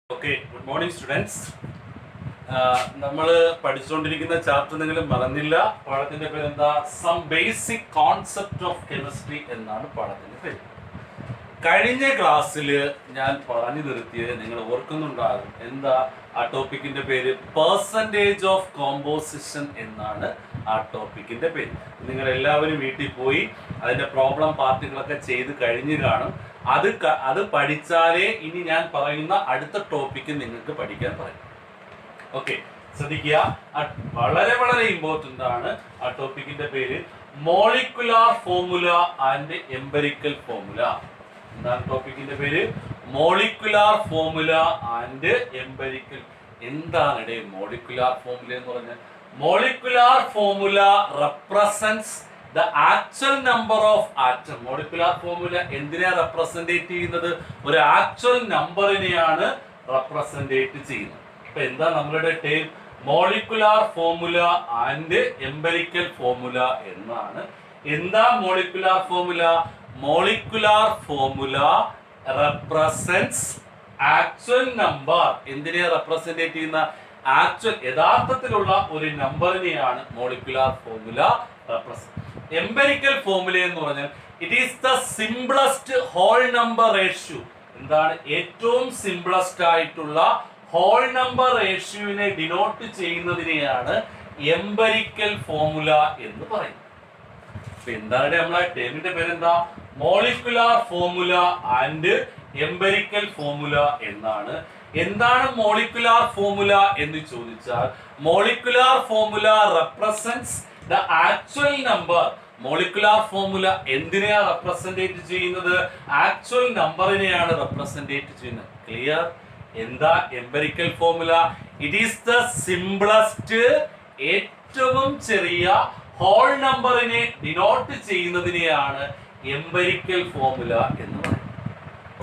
Okay, good morning students. നമ്മൾ പഠിച്ചുകൊണ്ടിരിക്കുന്ന chapter നിങ്ങൾ മറന്നില്ല. പാഠത്തിന്റെ പേര് എന്താ? Some basic concept of chemistry എന്നാണ് പാഠത്തിന്റെ പേര്. കഴിഞ്ഞ ക്ലാസ്സിൽ ഞാൻ പറഞ്ഞു നിർത്തിയത് നിങ്ങൾ ഓർക്കുന്നുണ്ടാകും. എന്താ ആ ടോപ്പിക്കിന്റെ പേര്? പെർസെൻറ്റേജ് ഓഫ് കോമ്പോസിഷൻ എന്നാണ് ആ ടോപ്പിക്കിന്റെ പേര്. നിങ്ങൾ എല്ലാവരും വീട്ടിൽ പോയി അതിന്റെ പ്രോബ്ലം പാർട്ടുകളൊക്കെ ചെയ്ത് കഴിഞ്ഞു കാണും. അത് പഠിച്ചാലേ ഇനി ഞാൻ പറയുന്ന അടുത്ത ടോപ്പിക്ക് നിങ്ങൾക്ക് പഠിക്കാൻ പറയും. ഓക്കെ, ശ്രദ്ധിക്കുക. വളരെ വളരെ ഇമ്പോർട്ടന്റ് ആണ്. ആ ടോപ്പിക്കിന്റെ പേര് molecular formula and empirical formula. എന്താണ് ടോപ്പിക്കിന്റെ പേര്? Molecular formula and empirical. എന്താണ് മോളിക്കുലാർ ഫോർമുല എന്ന് പറഞ്ഞാൽ? Molecular formula represents the actual number of atom. Molecular formula എന്തിനാ റെപ്രസെന്റേറ്റ് ചെയ്യുന്നത്? ഒരു ആക്ച്വൽ നമ്പറിനെയാണ് റെപ്രസെന്റേറ്റ് ചെയ്യുന്നത്. അപ്പൊ എന്താ നമ്മളുടെ term? Molecular formula and empirical formula എന്നാണ്. എന്താ molecular formula? Molecular formula represents actual number. എന്തിനെ റെപ്രസെന്റേറ്റ് ചെയ്യുന്ന? ആക്ച്വൽ യഥാർത്ഥത്തിലുള്ള ഒരു നമ്പറിനെയാണ് molecular formula represent. Empirical formula എന്ന് പറഞ്ഞാൽ it is the simplest whole number ratio. എന്താണ്? ഏറ്റവും സിംപ്ലസ്റ്റ് ആയിട്ടുള്ള ഹോൾ നമ്പർ റേഷ്യോനെ ഡിനോട്ട് ചെയ്യുന്നതിനെയാണ് എംപെരിക്കൽ ഫോർമുല എന്ന് പറയുന്നത്. അപ്പൊ എന്താണ് നമ്മളെ ടേമിന്റെ പേരെന്താ? Molecular formula and empirical formula എന്നാണ്. എന്താണ് മോളിക്കുലാർ ഫോർമുല എന്ന് ചോദിച്ചാൽ, molecular formula represents the actual number. Molecular formula എന്തിനെയാ റെപ്രസെന്റേറ്റ് ചെയ്യുന്നത്? ആക്ച്വൽ നമ്പറിനെയാണ് റെപ്രസെന്റേറ്റ് ചെയ്യുന്നത്. ക്ലിയർ? എന്താ empirical formula? It is the simplest, ഏറ്റവും ചെറിയ ഹോൾ നമ്പറിനെ ഡിനോട്ട് ചെയ്യുന്നതിനെയാണ് എംപെരിക്കൽ ഫോർമുല എന്ന് പറയുന്നത്.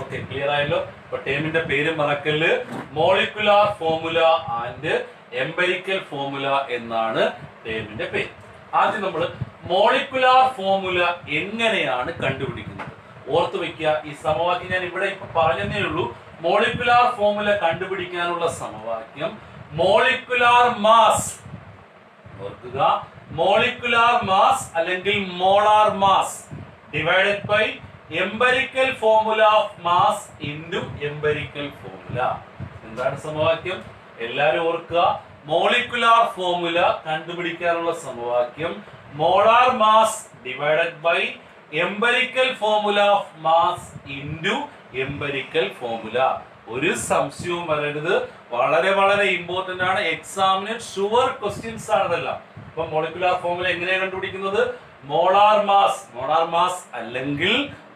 ഓക്കെ, ക്ലിയർ ആയല്ലോ? അപ്പൊ ടേമിന്റെ പേര് മറക്കല്ല്. Molecular formula and empirical formula എന്നാണ് ടേമിന്റെ പേര്. ആദ്യം നമ്മൾ മോളിക്കുലാർ ഫോർമുല എങ്ങനെയാണ് കണ്ടുപിടിക്കുന്നത് ഓർത്തു വെക്കുക. ഈ സമവാക്യം ഞാൻ ഇവിടെ ഇപ്പൊ പറഞ്ഞതേ ഉള്ളൂ. മോളിക്കുലാർ ഫോർമുല കണ്ടുപിടിക്കാനുള്ള സമവാക്യം മോളിക്കുലാർ മാസ്. ഓർക്കുക, മോളിക്കുലാർ മാസ് അല്ലെങ്കിൽ molar mass divided by empirical formula of mass into empirical formula. എന്താണ് സമവാക്യം? എല്ലാരും ഓർക്കുക. മോളിക്കുലാർ ഫോർമുല കണ്ടുപിടിക്കാനുള്ള സമവാക്യം molar mass divided by empirical formula of mass into empirical formula. ഒരു സംശയവും വരരുത്. വളരെ വളരെ ഇമ്പോർട്ടന്റ് ആണ്. എക്സാമിന് ഷുവർ ക്വസ്റ്റ്യൻസ് ആണ് ഇതെല്ലാം. അപ്പൊ മോളിക്കുലാർ ഫോർമുല എങ്ങനെയാണ് കണ്ടുപിടിക്കുന്നത്? മോളാർ മാസ് അല്ലെങ്കിൽ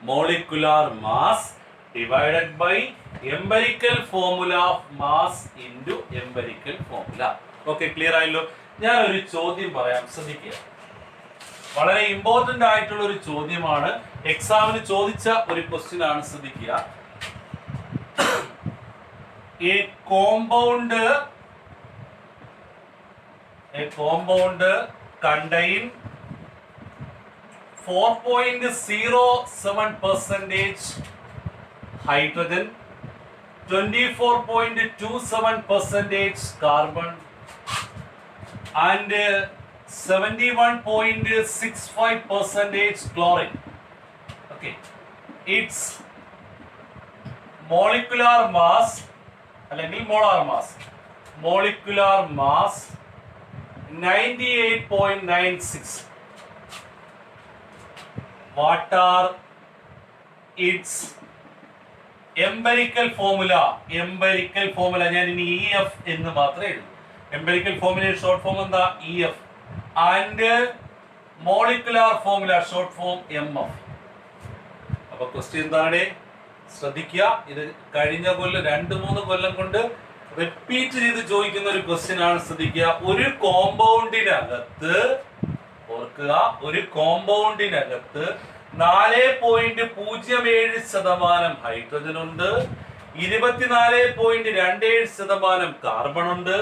molecular mass divided by empirical formula of mass into empirical formula. Okay, clear ആയല്ലോ? ഞാൻ ഒരു ചോദ്യം പറയാം, ശ്രദ്ധിക്കുക. വളരെ ഇമ്പോർട്ടന്റ് ആയിട്ടുള്ള ഒരു ചോദ്യമാണ്. എക്സാമിന് ചോദിച്ച ഒരു ക്വസ്റ്റ്യൻ ആണ്. ശ്രദ്ധിക്കുക. A compound contain 4.07% hydrogen, 24.27% carbon and 71.65% chlorine. Okay, its molecular mass അല്ലെങ്കിൽ molar mass 98.96. What are its empirical formula? Empirical formula ഞാൻ ഇനി EF എന്ന് മാത്രമേ എഴുതൂ. എംപെരിക്കൽ ഫോർമുല ഷോർട്ട് ഫോം എന്താ? EF. And molecular formula short form MF. അപ്പൊ question എന്താണ്? ശ്രദ്ധിക്കുക. ഇത് കഴിഞ്ഞ കൊല്ലം 2-3 കൊല്ലം കൊണ്ട് റിപ്പീറ്റ് ചെയ്ത് ചോദിക്കുന്ന ഒരു ക്വസ്റ്റ്യൻ ആണ്. ശ്രദ്ധിക്കുക. ഒരു കോമ്പൗണ്ടിനകത്ത്, ഓർക്കുക, ഒരു കോമ്പൗണ്ടിനകത്ത് 4.07% ഹൈഡ്രജൻ ഉണ്ട്, 24.27% കാർബൺ ഉണ്ട്,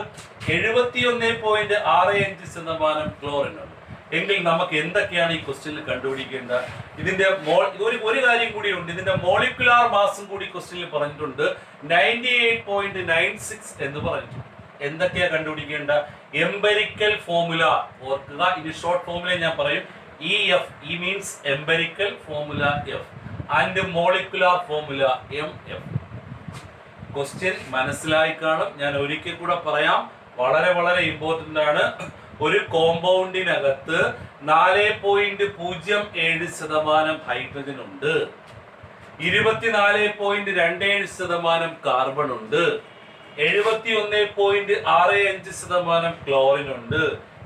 71.65% ക്ലോറിൻ ഉണ്ട്. എങ്കിൽ നമുക്ക് എന്തൊക്കെയാണ് ഈ ക്വസ്റ്റ്യനിൽ കണ്ടുപിടിക്കേണ്ടത്? ഇതിന്റെ ഒരു കാര്യം കൂടിയുണ്ട്. ഇതിന്റെ മോളിക്കുലാർ മാസും കൂടി ക്വസ്റ്റ്യനിൽ പറഞ്ഞിട്ടുണ്ട്. 98.96 എന്ന് പറഞ്ഞിട്ടുണ്ട്. എന്തൊക്കെയാ കണ്ടുപിടിക്കേണ്ട? എംപെരിക്കൽ ഫോർമുല ഓർക്കുക. ഇനി ഷോർട്ട് ഫോർമുല ഞാൻ പറയും. EF, E means empirical formula F and molecular formula MF. Question മനസ്സിലായി കാണും. ഞാൻ ഒരിക്കൽ കൂടെ പറയാം, വളരെ വളരെ ഇമ്പോർട്ടന്റ് ആണ്. ഒരു കോമ്പൗണ്ടിനകത്ത് 4.07% ഹൈഡ്രജൻ ഉണ്ട്, 24.27% കാർബൺ ഉണ്ട്, 71.65% ക്ലോറിൻ ഉണ്ട്.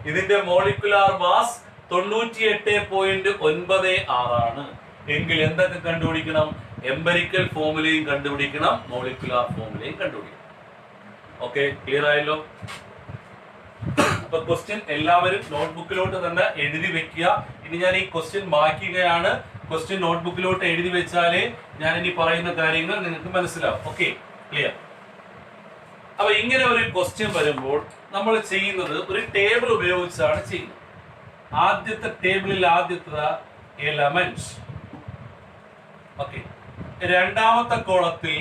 ഇതിന്റെ മോളിക്കുലാർ മാസ് 98.96 ആണ്. എങ്കിൽ എന്തൊക്കെ കണ്ടുപിടിക്കണം? എംപെരിക്കൽ ഫോർമുലയും കണ്ടുപിടിക്കണം, മോളിക്കുലാർ ഫോർമുലയും കണ്ടുപിടിക്കണം. ഓക്കെ, ക്ലിയർ ആയല്ലോ? അപ്പൊ ക്വസ്റ്റ്യൻ എല്ലാവരും നോട്ട്ബുക്കിലോട്ട് തന്നെ എഴുതി വെക്കുക. ഇനി ഞാൻ ഈ ക്വസ്റ്റ്യൻ മായ്ക്കുകയാണ്. ക്വസ്റ്റ്യൻ നോട്ട്ബുക്കിലോട്ട് എഴുതി വെച്ചാലേ ഞാൻ ഇനി പറയുന്ന കാര്യങ്ങൾ നിങ്ങൾക്ക് മനസ്സിലാവും. Okay, clear? അപ്പൊ ഇങ്ങനെ ഒരു ക്വസ്റ്റ്യൻ വരുമ്പോൾ നമ്മൾ ചെയ്യുന്നത് ഒരു ടേബിൾ ഉപയോഗിച്ചാണ് ചെയ്യുന്നത്. ആദ്യത്തെ ടേബിളിൽ ആദ്യത്തെ എലമെന്റ്സ്. ഓക്കെ, രണ്ടാമത്തെ കോളത്തിൽ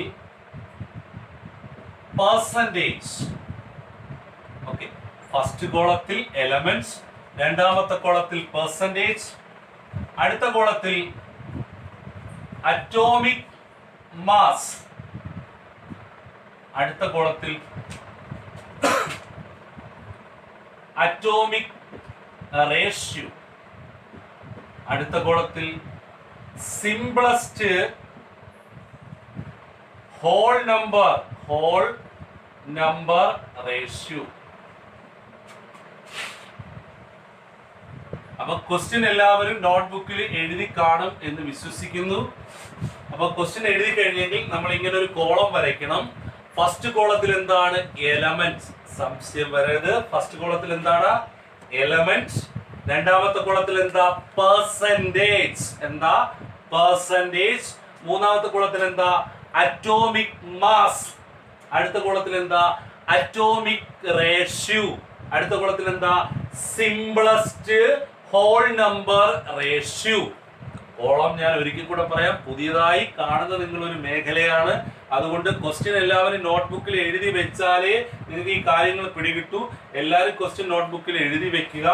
പെർസെന്റേജ്. ഓക്കെ, ഫസ്റ്റ് കോളത്തിൽ എലമെന്റ്സ്, രണ്ടാമത്തെ കോളത്തിൽ പെർസെന്റേജ്, അടുത്ത കോളത്തിൽ അറ്റോമിക് മാസ്, അടുത്ത കോളത്തിൽ അറ്റോമിക് റേഷ്യോ, അടുത്ത കോളത്തിൽ സിംപ്ലസ്റ്റ് ഹോൾ നമ്പർ റേഷ്യോ. അപ്പൊ ക്വസ്റ്റ്യൻ എല്ലാവരും നോട്ട്ബുക്കിൽ എഴുതി കാണും എന്ന് വിശ്വസിക്കുന്നു. അപ്പൊ ക്വസ്റ്റ്യൻ എഴുതി കഴിഞ്ഞെങ്കിൽ നമ്മൾ ഇങ്ങനെ ഒരു കോളം വരയ്ക്കണം. ഫസ്റ്റ് കോളത്തിൽ എന്താണ്? എലമെന്റ്സ്. സംശയം വരരുത്. ഫസ്റ്റ് കോളത്തിൽ എന്താണ്? എലമെന്റ്സ്. രണ്ടാമത്തെ കോളത്തിൽ എന്താ? പെർസെന്റേജ്. എന്താ? പെർസെന്റേജ്. മൂന്നാമത്തെ കോളത്തിൽ എന്താ? Atomic mass. അടുത്ത കോളത്തിൽ എന്താ? Atomic ratio. അടുത്ത കോളത്തിൽ എന്താ? Simplest whole number ratio. Column ഞാൻ ഒരിക്കൽ കൂടെ പറയാം, പുതിയതായി കാണുന്ന നിങ്ങളൊരു മേഖലയാണ്. അതുകൊണ്ട് ക്വസ്റ്റ്യൻ എല്ലാവരും നോട്ട്ബുക്കിൽ എഴുതി വെച്ചാലേ നിങ്ങൾക്ക് ഈ കാര്യങ്ങൾ പിടികിട്ടൂ. എല്ലാവരും ക്വസ്റ്റ്യൻ നോട്ട്ബുക്കിൽ എഴുതി വെക്കുക.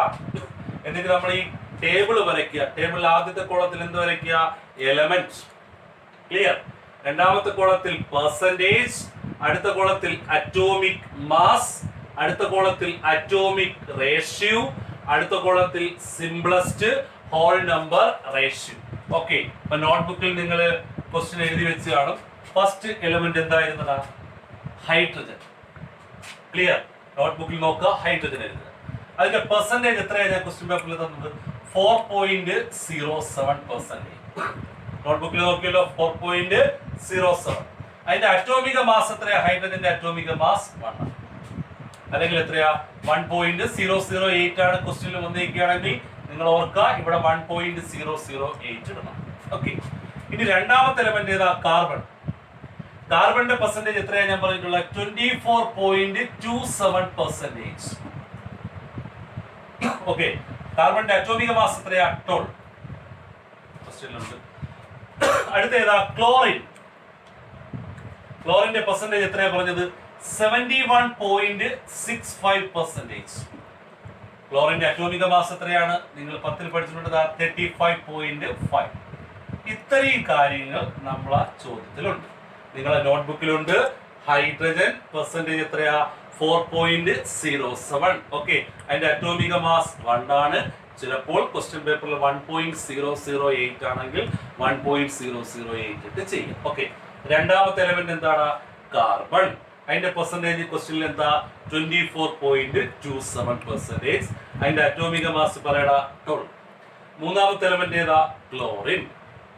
എന്നിട്ട് നമ്മൾ ഈ ടേബിൾ വരയ്ക്കുക. ടേബിളിൽ ആദ്യത്തെ കോളത്തിൽ എന്ത് വരയ്ക്കുക? എലമെന്റ്. ക്ലിയർ? രണ്ടാമത്തെ കോളത്തിൽ പെർസെന്റേജ്, അടുത്ത കോളത്തിൽ അറ്റോമിക് മാസ്, അടുത്ത കോളത്തിൽ അറ്റോമിക് റേഷ്യോ, അടുത്ത കോളത്തിൽ simplest whole number ratio. Okay, അപ്പൊ നോട്ട്ബുക്കിൽ നിങ്ങൾ ക്വസ്റ്റ്യൻ എഴുതി വെച്ച് കാണും. ഫസ്റ്റ് എലമെന്റ് എന്തായിരുന്നടാ? ഹൈഡ്രജൻ. ക്ലിയർ? നോട്ട്ബുക്കിൽ നോക്കുക, ഹൈഡ്രജൻ എഴുതുക. അതിന്റെ പെർസെന്റേജ് എത്രയാണ് ഞാൻ ക്വസ്റ്റ്യൻ പേപ്പറിൽ തന്നത്? 4.07%. നോട്ട്ബുക്കിൽ നോക്കിയല്ലോ, 4.07. അതിന്റെ അറ്റോമിക മാസ് എത്രയാ? ഹൈഡ്രജന്റെ അറ്റോമിക മാസ് 1. അല്ലെങ്കിൽ എത്രയാ? 1.008 ആണ് ക്വസ്റ്റ്യനിൽ വന്നിരിക്കുകയാണെങ്കിൽ നിങ്ങൾ ഓർക്കുക, ഇവിടെ 1.008 ഇടണം. ഓക്കെ, ഇനി രണ്ടാമത്തെ എലമെന്റ് ഏതാ? കാർബൺ. കാർബണിന്റെ പെർസെന്റേജ് എത്രയാ ഞാൻ പറഞ്ഞിട്ടുള്ളത്? 24.27%. ഓക്കെ, കാർബണിന്റെ അറ്റോമിക മാസ് എത്രയാ? 12. ക്വസ്റ്റ്യനിലുണ്ട്. അടുത്ത ഏതാ? ക്ലോറിൻ. ക്ലോറിന്റെ പെർസെന്റേജ് എത്രയാ പറഞ്ഞത്? 71.65%. ക്ലോറിന്റെ അറ്റോമിക മാസ് എത്രയാണ്? നിങ്ങൾ 10ൽ പഠിച്ചിട്ടുണ്ട്, 35.5. ഇത്രയും കാര്യങ്ങൾ നമ്മളെ ചോദ്യത്തിലുണ്ട്, നിങ്ങളെ നോട്ട്ബുക്കിലുണ്ട്. ഹൈഡ്രജൻ പെർസെന്റേജ് എത്രയാ? 4.07. ഓക്കെ, അതിന്റെ അറ്റോമിക മാസ് 1 ആണ്. ചിലപ്പോൾ ക്വസ്റ്റ്യൻ പേപ്പറിൽ 1.008 ആണെങ്കിൽ 1.008 ഇട്ട് ചെയ്യും. ഓക്കെ, രണ്ടാമത്തെ എലമെന്റ് എന്താണ്? കാർബൺ. അതിന്റെ പെർസെന്റേജ് ക്വസ്റ്റ്യനിൽ എന്താ? 24.27%. അതിന്റെ അറ്റോമിക മാസ് പറയടാ? 12. മൂന്നാമത്തെ എലമെന്റ് ഏതാ? ക്ലോറിൻ.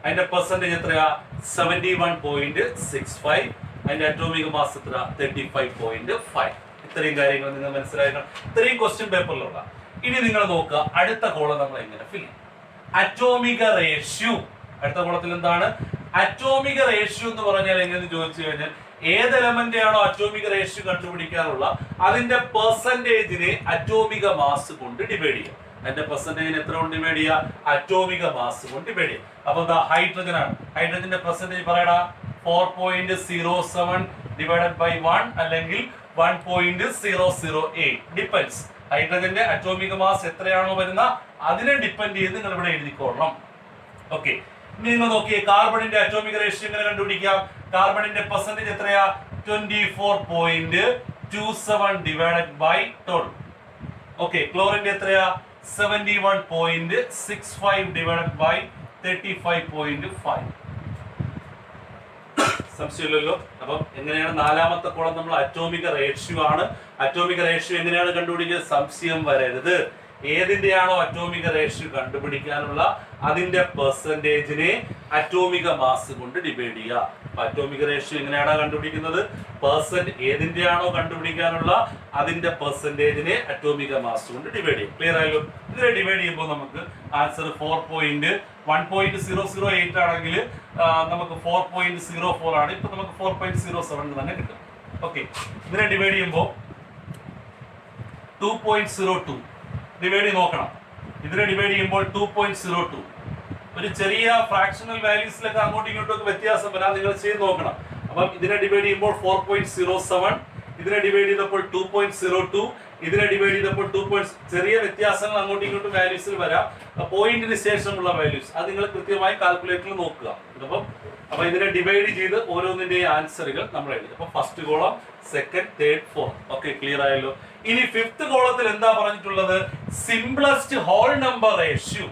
അതിന്റെ പെർസെന്റേജ് എത്രയാ? 71.65. അതിന്റെ അറ്റോമിക മാസ് എത്ര? 35.5. ഇത്രയും കാര്യങ്ങൾ നിങ്ങൾ മനസ്സിലാക്കണം. ഇത്രയും ക്വസ്റ്റ്യൻ പേപ്പറിലുള്ള. ഇനി നിങ്ങൾ നോക്കുക, അടുത്ത കോളം നമ്മൾ എങ്ങനെ ഫിൽ ചെയ്യും? അറ്റോമിക റേഷ്യോ. അടുത്ത കോളത്തിൽ എന്താണ്? അറ്റോമിക റേഷ്യോ എന്ന് പറഞ്ഞാൽ എങ്ങനെ ചോദിച്ചു കഴിഞ്ഞാൽ, ഏത് എലമെന്റ് ആണോ അറ്റോമിക റേഷ്യോ കണ്ടുപിടിക്കാനുള്ള അതിന്റെ പെർസെന്റേജിനെ അറ്റോമിക മാസ് കൊണ്ട് ഡിവൈഡ് ചെയ്യാം. അതിന്റെ പെർസെന്റേജിന് എത്ര കൊണ്ട് ഡിവൈഡ് ചെയ്യുക? അറ്റോമിക മാസ് കൊണ്ട് ഡിവൈഡ് ചെയ്യുക. അപ്പൊ എന്താ ഹൈഡ്രജൻ ആണ്. ഹൈഡ്രജന്റെ പെർസെന്റേജ് പറയടാ. 4.07 ഡിവൈഡഡ് ബൈ 1 അല്ലെങ്കിൽ 1.008 ഡിപ്പെൻഡ്സ്. ഹൈഡ്രജന്റെ അറ്റോമിക മാസ് എത്രയാണോ വരുന്ന അതിനെ ഡിപ്പെൻഡ് ചെയ്ത് നിങ്ങൾ ഇവിടെ എഴുതിക്കോളണം. ഓക്കെ, ഇനി നിങ്ങൾ നോക്കിയേ കാർബണിന്റെ അറ്റോമിക റേഷ്യോ എങ്ങനെ കണ്ടുപിടിക്കാം? കാർബണിന്റെ പെർസെന്റേജ് എത്രയാ? 24.27 ഡിവൈഡഡ് ബൈ 12. ഓക്കെ, ക്ലോറിന്റെ എത്രയാ? 71.65 ഡിവൈഡഡ് ബൈ 35.5. സംശയമില്ലല്ലോ. അപ്പം എങ്ങനെയാണ് നാലാമത്തെ കോളം? നമ്മൾ അറ്റോമിക റേഷ്യോ ആണ്. അറ്റോമിക റേഷ്യോ എങ്ങനെയാണ് കണ്ടുപിടിക്കുന്നത്? സംശയം വരരുത്. ഏതിന്റെയാണോ അറ്റോമിക റേഷ്യോ കണ്ടുപിടിക്കാനുള്ള അതിന്റെ പെർസെന്റേജിനെ അറ്റോമിക മാസ് കൊണ്ട് ഡിവൈഡ് ചെയ്യുക. അറ്റോമിക റേഷ്യോ എങ്ങനെയാണ് കണ്ടുപിടിക്കുന്നത്? ഏതിന്റെയാണോ കണ്ടുപിടിക്കാനുള്ള അതിന്റെ പെർസെന്റേജിനെ അറ്റോമിക മാസ് കൊണ്ട് ഡിവൈഡ് ചെയ്യും. ക്ലിയർ ആയല്ലോ? ഇതിനെ ഡിവൈഡ് ചെയ്യുമ്പോൾ നമുക്ക് ആൻസർ 1.008 ആണെങ്കിൽ നമുക്ക് 4.04 ആണ്. ഇപ്പൊ നമുക്ക് 4.07 തന്നെ കിട്ടും. ഓക്കെ, ഇതിനെ ഡിവൈഡ് ചെയ്യുമ്പോൾ 2.02 ഡിവൈഡ് നോക്കണം. ഇതിനെ ഡിവൈഡ് ചെയ്യുമ്പോൾ 2.02 ഒരു ചെറിയ ഫ്രാക്ഷണൽ വാല്യൂസിലൊക്കെ അങ്ങോട്ടും ഇങ്ങോട്ടും ഒക്കെ വ്യത്യാസം വരാൻ നിങ്ങൾ ചെയ്ത് നോക്കണം. അപ്പം ഇതിനെ ഡിവൈഡ് ചെയ്യുമ്പോൾ 4.07, ഇതിനെ ഡിവൈഡ് ചെയ്തപ്പോൾ 2.02, ഇതിനെ ഡിവൈഡ് ചെയ്തപ്പോൾ 2. ചെറിയ വ്യത്യാസങ്ങൾ അങ്ങോട്ടും ഇങ്ങോട്ടും വാല്യൂസിൽ വരാം. പോയിന്റിന് ശേഷമുള്ള വാല്യൂസ് അത് നിങ്ങൾ കൃത്യമായി കാൽക്കുലേറ്ററിൽ നോക്കുക. അപ്പൊ ഇതിനെ ഡിവൈഡ് ചെയ്ത് ഓരോന്നിന്റെ ആൻസറുകൾ നമ്മൾ എഴുതി. അപ്പൊ first column, second, third, fourth. Okay, clear ആയല്ലോ? ഇനി ഫിഫ്ത് കോളത്തിൽ എന്താ പറഞ്ഞിട്ടുള്ളത്? Simplest whole number ratio.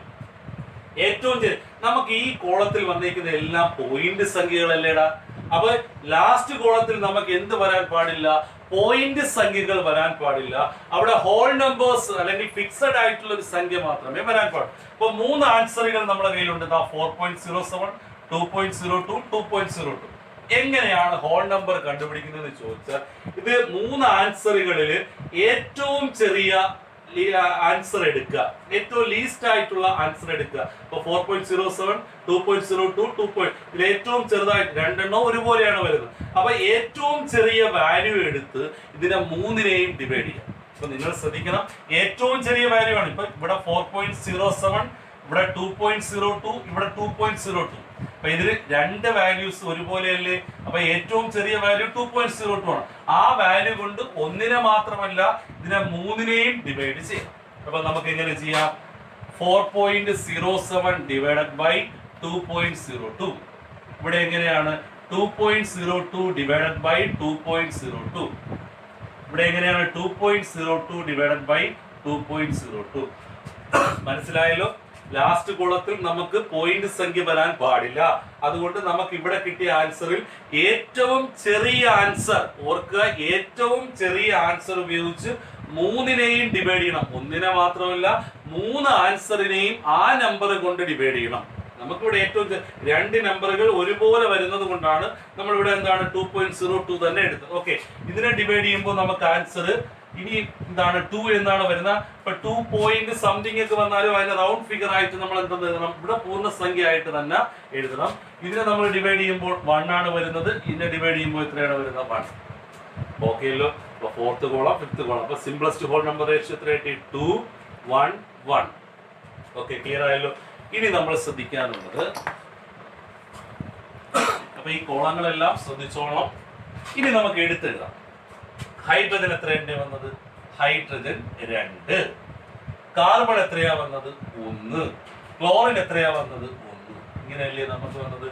ഏറ്റവും നമുക്ക് ഈ കോളത്തിൽ വന്നിരിക്കുന്ന എല്ലാം പോയിന്റ് സംഖ്യകളല്ലേടാ. അപ്പൊ ലാസ്റ്റ് കോളത്തിൽ നമുക്ക് എന്ത് വരാൻ പാടില്ല? പോയിന്റ് സംഖ്യകൾ വരാൻ പാടില്ല. അവിടെ ഹോൾ നമ്പേഴ്സ് അല്ലെങ്കിൽ ഫിക്സഡ് ആയിട്ടുള്ള ഒരു സംഖ്യ മാത്രമേ വരാൻ പാടുള്ളൂ. അപ്പൊ 3 ആൻസറുകൾ നമ്മുടെ കയ്യിലുണ്ട്. 4.07, 2.02, 2.02. എങ്ങനെയാണ് ഹോൾ നമ്പർ കണ്ടുപിടിക്കുന്നത് ചോദിച്ചാൽ, ഇത് 3 ആൻസറുകളിൽ ഏറ്റവും ചെറിയ ആൻസർ എടുക്കുക, ഏറ്റവും ലീസ്റ്റ് ആയിട്ടുള്ള ആൻസർ എടുക്കുക. ഇപ്പൊ 4.07, 2.02, 2. ഇതിൽ ഏറ്റവും ചെറുതായിട്ട് രണ്ടെണ്ണം ഒരുപോലെയാണ് വരുന്നത്. അപ്പൊ ഏറ്റവും ചെറിയ വാല്യൂ എടുത്ത് ഇതിനെ 3നെയും ഡിവൈഡ് ചെയ്യാം. അപ്പൊ നിങ്ങൾ ശ്രദ്ധിക്കണം, ഏറ്റവും ചെറിയ വാല്യൂ ആണ്. ഇപ്പൊ ഇവിടെ 4.07, ഇവിടെ 2.02, ഇവിടെ 2.02. അപ്പൊ ഇതില് 2 വാല്യൂസ് ഒരുപോലെയല്ലേ? അപ്പൊ ഏറ്റവും ചെറിയ വാല്യൂ 2.02 ആണ്. ആ വാല്യൂ കൊണ്ട് ഒന്നിനെ മാത്രമല്ല ഇതിനെ 3നെയും ഡിവൈഡ് ചെയ്യാം. അപ്പൊ നമുക്ക് എങ്ങനെ ചെയ്യാം? 4.07 ഡിവൈഡഡ് ബൈ 2.02. ഇവിടെ എങ്ങനെയാണ്? 2.02 ഡിവൈഡഡ് ബൈ 2.02. ഇവിടെ എങ്ങനെയാണ്? 2.02 ഡിവൈഡഡ് ബൈ 2.02. മനസ്സിലായല്ലോ? ലാസ്റ്റ് കോളത്തിൽ നമുക്ക് പോയിന്റ് സംഖ്യ വരാൻ പാടില്ല. അതുകൊണ്ട് നമുക്ക് ഇവിടെ കിട്ടിയ ആൻസറിൽ ഏറ്റവും ചെറിയ ആൻസർ ഓർക്കുക, ഏറ്റവും ചെറിയ ആൻസർ ഉപയോഗിച്ച് 3നെയും ഡിവൈഡ് ചെയ്യണം. ഒന്നിനെ മാത്രമല്ല 3 ആൻസറിനെയും ആ നമ്പർ കൊണ്ട് ഡിവൈഡ് ചെയ്യണം. നമുക്കിവിടെ ഏറ്റവും 2 നമ്പറുകൾ ഒരുപോലെ വരുന്നത് കൊണ്ടാണ് നമ്മൾ ഇവിടെ എന്താണ് 2.02 തന്നെ എടുത്തത്. ഓക്കെ, ഇതിനെ ഡിവൈഡ് ചെയ്യുമ്പോൾ നമുക്ക് ആൻസർ ഇനി എന്താണ് 2 എന്നാണ് വരുന്നത്. ഇപ്പൊ 2 പോയിന്റ് സംതിങ് ഒക്കെ വന്നാലും അതിന് റൗണ്ട് ഫിഗർ ആയിട്ട് നമ്മൾ എന്തെന്ന് എഴുതണം? ഇവിടെ പൂർണ്ണസംഖ്യ ആയിട്ട് തന്നെ എഴുതണം. ഇതിനെ നമ്മൾ ഡിവൈഡ് ചെയ്യുമ്പോൾ 1 ആണ് വരുന്നത്. ഇതിനെ ഡിവൈഡ് ചെയ്യുമ്പോൾ എത്രയാണ് വരുന്നത്? 1. ഓക്കെ അല്ലോ? അപ്പൊ ഫോർത്ത് കോളം, ഫിഫ്ത് കോളം. അപ്പൊ സിംപ്ലസ്റ്റ് ഹോൾ നമ്പർ റേഷ്യോ എത്ര കിട്ടി? 2, 1, 1. ഓക്കെ, ക്ലിയർ ആയല്ലോ? ഇനി നമ്മൾ ശ്രദ്ധിക്കാനുള്ളത്, അപ്പൊ ഈ കോളങ്ങളെല്ലാം ശ്രദ്ധിച്ചോളണം. ഇനി നമുക്ക് എടുത്തെഴുതാം. ഹൈഡ്രജൻ എത്രയുണ്ട് വന്നത്? ഹൈഡ്രജൻ 2. കാർബൺ എത്രയാ വന്നത്? 1. ക്ലോറിൻ എത്രയാ വന്നത്? 1. ഇങ്ങനെയല്ലേ നമുക്ക് വന്നത്?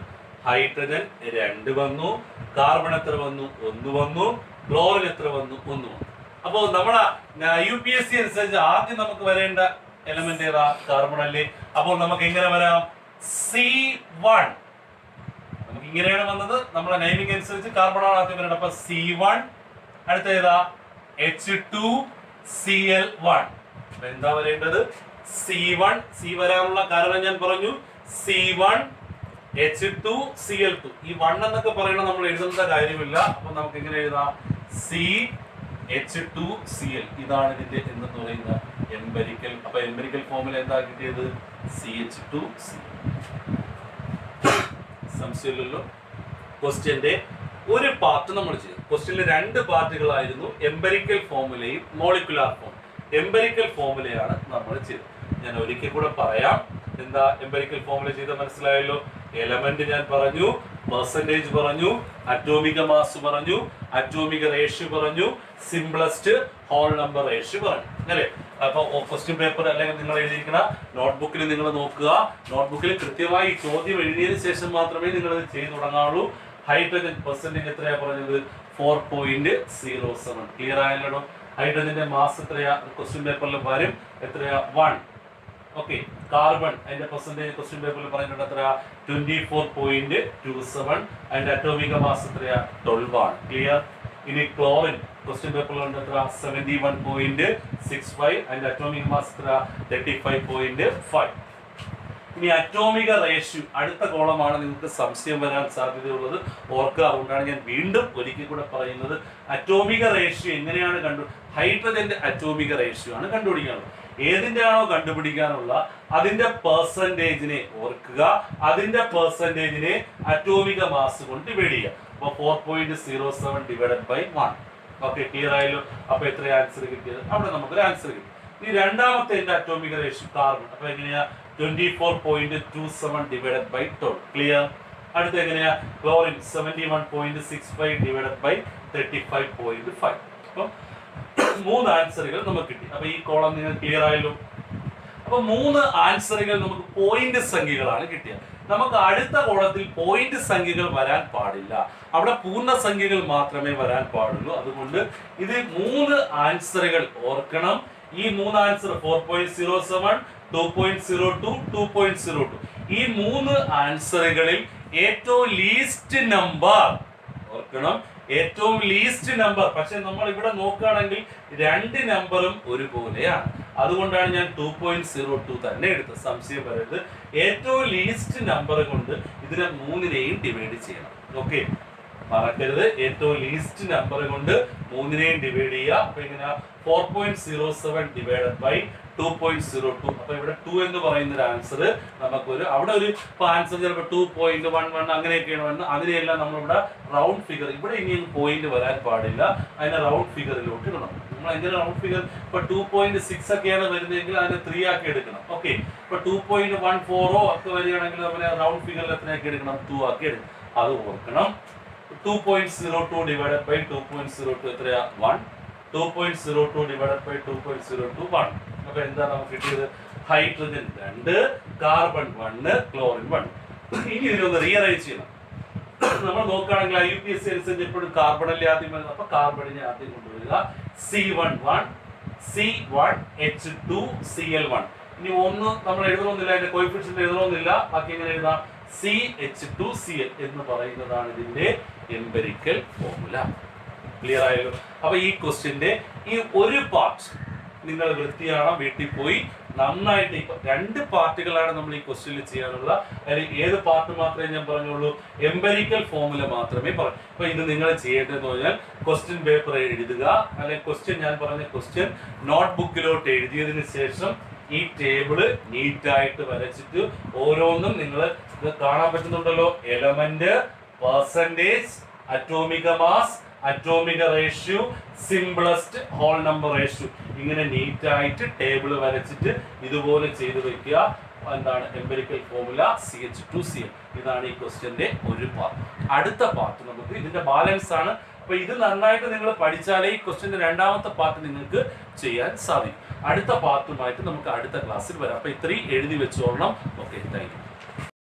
ഹൈഡ്രജൻ 2 വന്നു, കാർബൺ എത്ര വന്നു? 1 വന്നു, ക്ലോറിൻ എത്ര വന്നു? 1 വന്നു. അപ്പോ നമ്മളെ UPSC അനുസരിച്ച് ആദ്യം നമുക്ക് വരേണ്ട എലമെന്റ് ഏതാ? കാർബൺ അല്ലേ? അപ്പോൾ നമുക്ക് എങ്ങനെ വരാം? C1. നമുക്ക് ഇങ്ങനെയാണ് വന്നത്. നമ്മളെ നെയിമിംഗ് അനുസരിച്ച് കാർബൺ ആണ് ആദ്യം വരേണ്ടത്. അപ്പൊ C1. അടുത്ത ഏതാ? H2Cl1. എന്താ വരേണ്ടത്? C1. C വരാനുള്ള കാരണം ഞാൻ പറഞ്ഞു. C1 H2Cl2. ഈ 1 എന്നൊക്കെ പറയണത് നമ്മൾ എഴുതുന്ന കാര്യമില്ല. അപ്പൊ നമുക്ക് എങ്ങനെ എഴുതാം? CH2Cl. ഇതാണ് ഇതിന്റെ എന്ന് പറയുന്ന എംപെരിക്കൽ. അപ്പൊ എംപെരിക്കൽ ഫോമിൽ എന്താ കിട്ടിയത്? CH2Cl. സംശയമില്ലല്ലോ? ക്വസ്റ്റ്യന്റെ ഒരു പാർട്ട് നമ്മൾ ചെയ്തു. ക്വസ്റ്റ്യനിൽ 2 പാർട്ടുകളായിരുന്നു, എംപെരിക്കൽ ഫോമുലയും മോളിക്കുലാർ ഫോം. എംപെരിക്കൽ ഫോമുലയാണ് നമ്മൾ ചെയ്തത്. ഞാൻ ഒരിക്കൽ കൂടെ പറയാം. എന്താ എംപിരിക്കൽ ഫോർമുല ചെയ്ത് മനസ്സിലായല്ലോ. എലമെന്റ് ഞാൻ പറഞ്ഞു, പെർസെന്റേജ് പറഞ്ഞു, അറ്റോമിക മാസ് പറഞ്ഞു, അറ്റോമിക റേഷ്യോ പറഞ്ഞു, സിംപ്ലസ്റ്റ് ഹോൾ നമ്പർ റേഷ്യോ പറഞ്ഞു അല്ലേ. അപ്പൊ ക്വസ്റ്റ്യൻ പേപ്പർ അല്ലെങ്കിൽ നിങ്ങൾ എഴുതിയിരിക്കുന്ന നോട്ട്ബുക്കിൽ നിങ്ങൾ നോക്കുക. നോട്ട്ബുക്കിൽ കൃത്യമായി ചോദ്യം എഴുതിയതിനു ശേഷം മാത്രമേ നിങ്ങൾ ഇത് ചെയ്തു തുടങ്ങാവുള്ളൂ. ഹൈഡ്രജൻ പെർസെന്റേജ് എത്രയാ പറഞ്ഞത്? 4.07. ക്ലിയർ ആയല്ലോ. ഹൈഡ്രജന്റെ മാസ് എത്രയാ? ക്വസ്റ്റ്യൻ പേപ്പറിൽ വരും. എത്രയാ? 1. ഓക്കെ. കാർബൺ അതിന്റെ പെർസെന്റേജ് ക്വസ്റ്റ്യൻ പേപ്പറിൽ പറഞ്ഞിട്ടുണ്ട് എത്രയാ? 24.27. അതിന്റെ അറ്റോമിക മാസ് എത്രയാ? 12 ആണ്. ക്ലിയർ. ഇനി ക്ലോറിൻ ക്വസ്റ്റ്യൻ പേപ്പറിൽ ഉണ്ട് എത്ര? 71.65. അതിന്റെ അറ്റോമിക മാസ് എത്ര? 35.5. ഇനി അറ്റോമിക റേഷ്യോ അടുത്ത കോളമാണ് നിങ്ങൾക്ക് സംശയം വരാൻ സാധ്യതയുള്ളത്. ഓർക്കുക, അതുകൊണ്ടാണ് ഞാൻ വീണ്ടും ഒരിക്കൽ കൂടെ പറയുന്നത്. അറ്റോമിക റേഷ്യോ എങ്ങനെയാണ് ഹൈഡ്രജന്റെ അറ്റോമിക റേഷ്യോ ആണ് കണ്ടുപിടിക്കാനുള്ളത്. ഏതിന്റെ ആണോ കണ്ടുപിടിക്കാനുള്ള അതിന്റെ പെർസെന്റേജിനെ ഓർക്കുക, അതിന്റെ പെർസെന്റേജിനെ അറ്റോമിക മാസ് കൊണ്ട് ഡിവൈഡ് ചെയ്യുക. അപ്പൊ 4.07 ഡിവൈഡഡ് ബൈ 1. ഓക്കെ, ക്ലിയർ ആയല്ലോ. അപ്പൊ എത്ര ആൻസർ കിട്ടിയത്? അവിടെ നമുക്കൊരു ആൻസർ കിട്ടി. ഇനി രണ്ടാമത്തെ അറ്റോമിക റേഷ്യോ കാർബൺ. അപ്പൊ എങ്ങനെയാ? 24.27 ഡിവൈഡഡ് ബൈ 12. ക്ലിയർ. അടുത്ത എങ്ങനെയാ? Chlorine 71.65 divided by 35.5. അപ്പം 3 ആൻസറുകൾ നമുക്ക് കിട്ടി. അപ്പൊ ഈ കോളം നിങ്ങൾ ക്ലിയർ ആയല്ലോ. അപ്പൊ 3 ആൻസറുകൾ നമുക്ക് പോയിന്റ് സംഖ്യകളാണ് കിട്ടിയത്. നമുക്ക് അടുത്ത കോളത്തിൽ പോയിന്റ് സംഖ്യകൾ വരാൻ പാടില്ല. അവിടെ പൂർണ്ണസംഖ്യകൾ മാത്രമേ വരാൻ പാടുള്ളൂ. അതുകൊണ്ട് ഇത് 3 ആൻസറുകൾ ഓർക്കണം. ഈ 3 ആൻസർ 4.07, 2.02, 2.02 ഈ 3 ആൻസറുകളിൽ ഏറ്റവും ലീസ്റ്റ് നമ്പർ ഓർക്കണം. ഏറ്റവും ലീസ്റ്റ് നമ്പർ. പക്ഷെ നമ്മൾ ഇവിടെ നോക്കുകയാണെങ്കിൽ 2 നമ്പറും ഒരുപോലെയാണ്. അതുകൊണ്ടാണ് ഞാൻ 2.02 തന്നെ എടുത്തത്. സംശയം വരരുത്. ഏറ്റവും ലീസ്റ്റ് നമ്പർ കൊണ്ട് ഇതിനെ 3നെയും ഡിവൈഡ് ചെയ്യണം. ഓക്കെ, മറക്കരുത്. ഏറ്റവും ലീസ്റ്റ് നമ്പർ കൊണ്ട് 3നെയും ഡിവൈഡ് ചെയ്യുക. അപ്പൊ ഇങ്ങനെ 4.07 ഡിവൈഡഡ് ബൈ 2.02. അപ്പൊ ഇവിടെ 2 എന്ന് പറയുന്ന ഒരു ആൻസർ നമുക്കൊരു അവിടെ ഒരു ആൻസർ ചിലപ്പോൾ 2.11 അങ്ങനെയൊക്കെയാണ് വരുന്നത്. അതിനെല്ലാം നമ്മളിവിടെ റൗണ്ട് ഫിഗർ, ഇവിടെ ഇനി പോയിന്റ് വരാൻ പാടില്ല. അതിനെ റൗണ്ട് ഫിഗറിലോട്ട് ഇടണം. നമ്മൾ എങ്ങനെ റൗണ്ട് ഫിഗർ? ഇപ്പൊ 2.6 ഒക്കെയാണ് വരുന്നതെങ്കിൽ അതിനെ 3 ആക്കി എടുക്കണം. ഓക്കെ, ഇപ്പൊ 2.14 ഒക്കെ വരികയാണെങ്കിൽ നമ്മൾ റൗണ്ട് ഫിഗറിൽ എത്രയാക്കി എടുക്കണം? 2 ആക്കി എടുക്കണം. അത് ഓർക്കണം. 2.02 ഡിവൈഡഡ് ബൈ 2.02 എത്രയാ? 1. 2.02 ഡിവൈഡഡ് ബൈ 2.02 1. അപ്പൊ എന്താ നമുക്ക് കിട്ടിയത്? Hydrogen 2, carbon 1, chlorine 1. ഇനി ഇതിനൊന്ന് റിയറേഞ്ച് ചെയ്യണം. നമ്മൾ നോക്കുകയാണെങ്കിൽ IUPAC അനുസരിച്ച് എപ്പോഴും കാർബണല്ലേ ആദ്യം വരുന്നത്. അപ്പൊ കാർബണിനെ ആദ്യം കൊണ്ടുവരിക. C11, C1, H2, Cl1. ഇനി ഒന്ന് നമ്മൾ എഴുതണമെന്നില്ല, അതിന്റെ കോഎഫിഷ്യന്റ് എഴുതണമെന്നില്ല. ബാക്കി എങ്ങനെ എഴുതാം? CH2Cl എന്ന് പറയുന്നതാണ് ഇതിന്റെ എംപിരിക്കൽ ഫോർമുല. ക്ലിയർ ആയല്ലോ. അപ്പൊ ഈ ക്വസ്റ്റ്യന്റെ ഈ ഒരു പാർട്ട് നിങ്ങൾ വൃത്തിയാണ് വീട്ടിൽ പോയി നന്നായിട്ട്. ഇപ്പൊ 2 പാർട്ടുകളാണ് നമ്മൾ ഈ ക്വസ്റ്റ്യനിൽ ചെയ്യാനുള്ള. അതിൽ ഏത് പാർട്ട് മാത്രമേ ഞാൻ പറഞ്ഞുള്ളൂ? എംപിരിക്കൽ ഫോർമുല മാത്രമേ പറഞ്ഞു. അപ്പൊ ഇത് നിങ്ങൾ ചെയ്യേണ്ടതെന്ന് പറഞ്ഞാൽ ക്വസ്റ്റ്യൻ പേപ്പർ എഴുതുക. അല്ലെങ്കിൽ ക്വസ്റ്റ്യൻ, ഞാൻ പറഞ്ഞ ക്വസ്റ്റ്യൻ നോട്ട്ബുക്കിലോട്ട് എഴുതിയതിനു ശേഷം ഈ ടേബിള് നീറ്റായിട്ട് വരച്ചിട്ട് ഓരോന്നും നിങ്ങൾ ഇത് കാണാൻ പറ്റുന്നുണ്ടല്ലോ. Element, percentage, atomic mass, atomic ratio, simplest whole number ratio, ഇങ്ങനെ നീറ്റായിട്ട് ടേബിൾ വരച്ചിട്ട് ഇതുപോലെ ചെയ്ത് വെക്കുക. എന്താണ് എംപിരിക്കൽ ഫോർമുല? CH2Cl. ഇതാണ് ഈ ക്വസ്റ്റ്യന്റെ ഒരു പാർട്ട്. അടുത്ത പാർട്ട് നമുക്ക് ഇതിന്റെ ബാലൻസ് ആണ്. അപ്പൊ ഇത് നന്നായിട്ട് നിങ്ങൾ പഠിച്ചാലേ ഈ ക്വസ്റ്റ്യന്റെ രണ്ടാമത്തെ പാർട്ട് നിങ്ങൾക്ക് ചെയ്യാൻ സാധിക്കും. അടുത്ത പാർട്ടുമായിട്ട് നമുക്ക് അടുത്ത ക്ലാസ്സിൽ വരാം. അപ്പൊ ഇത്രയും എഴുതി വെച്ചോളണം. Okay, thank you.